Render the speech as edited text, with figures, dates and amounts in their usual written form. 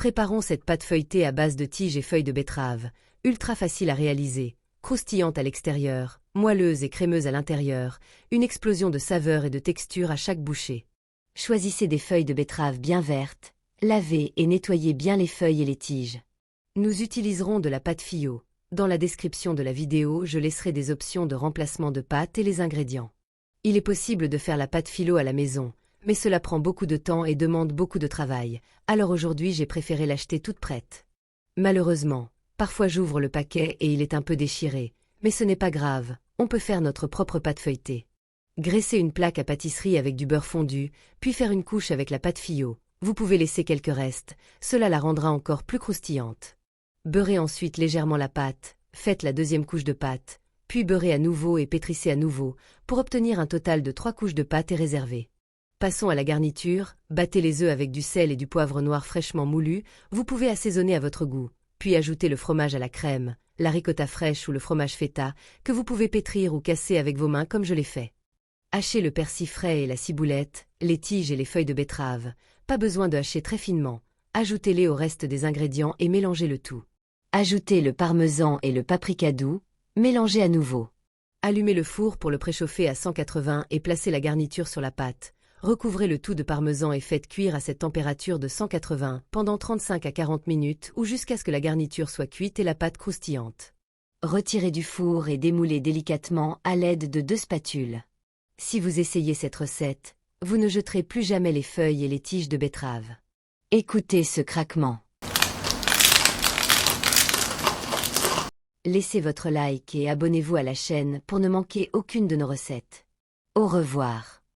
Préparons cette pâte feuilletée à base de tiges et feuilles de betterave, ultra facile à réaliser, croustillante à l'extérieur, moelleuse et crémeuse à l'intérieur, une explosion de saveurs et de textures à chaque bouchée. Choisissez des feuilles de betterave bien vertes, lavez et nettoyez bien les feuilles et les tiges. Nous utiliserons de la pâte Fillot. Dans la description de la vidéo, je laisserai des options de remplacement de pâte et les ingrédients. Il est possible de faire la pâte Fillot à la maison, mais cela prend beaucoup de temps et demande beaucoup de travail, alors aujourd'hui j'ai préféré l'acheter toute prête. Malheureusement, parfois j'ouvre le paquet et il est un peu déchiré, mais ce n'est pas grave, on peut faire notre propre pâte feuilletée. Graissez une plaque à pâtisserie avec du beurre fondu, puis faire une couche avec la pâte Fillot. Vous pouvez laisser quelques restes, cela la rendra encore plus croustillante. Beurrez ensuite légèrement la pâte, faites la deuxième couche de pâte, puis beurrez à nouveau et pétrissez à nouveau, pour obtenir un total de 3 couches de pâte et réservez. Passons à la garniture, battez les œufs avec du sel et du poivre noir fraîchement moulu, vous pouvez assaisonner à votre goût, puis ajouter le fromage à la crème, la ricotta fraîche ou le fromage feta, que vous pouvez pétrir ou casser avec vos mains comme je l'ai fait. Hachez le persil frais et la ciboulette, les tiges et les feuilles de betterave, pas besoin de hacher très finement, ajoutez-les au reste des ingrédients et mélangez le tout. Ajoutez le parmesan et le paprika doux, mélangez à nouveau. Allumez le four pour le préchauffer à 180 et placez la garniture sur la pâte. Recouvrez le tout de parmesan et faites cuire à cette température de 180 pendant 35 à 40 minutes ou jusqu'à ce que la garniture soit cuite et la pâte croustillante. Retirez du four et démoulez délicatement à l'aide de 2 spatules. Si vous essayez cette recette, vous ne jeterez plus jamais les feuilles et les tiges de betterave. Écoutez ce craquement. Laissez votre like et abonnez-vous à la chaîne pour ne manquer aucune de nos recettes. Au revoir.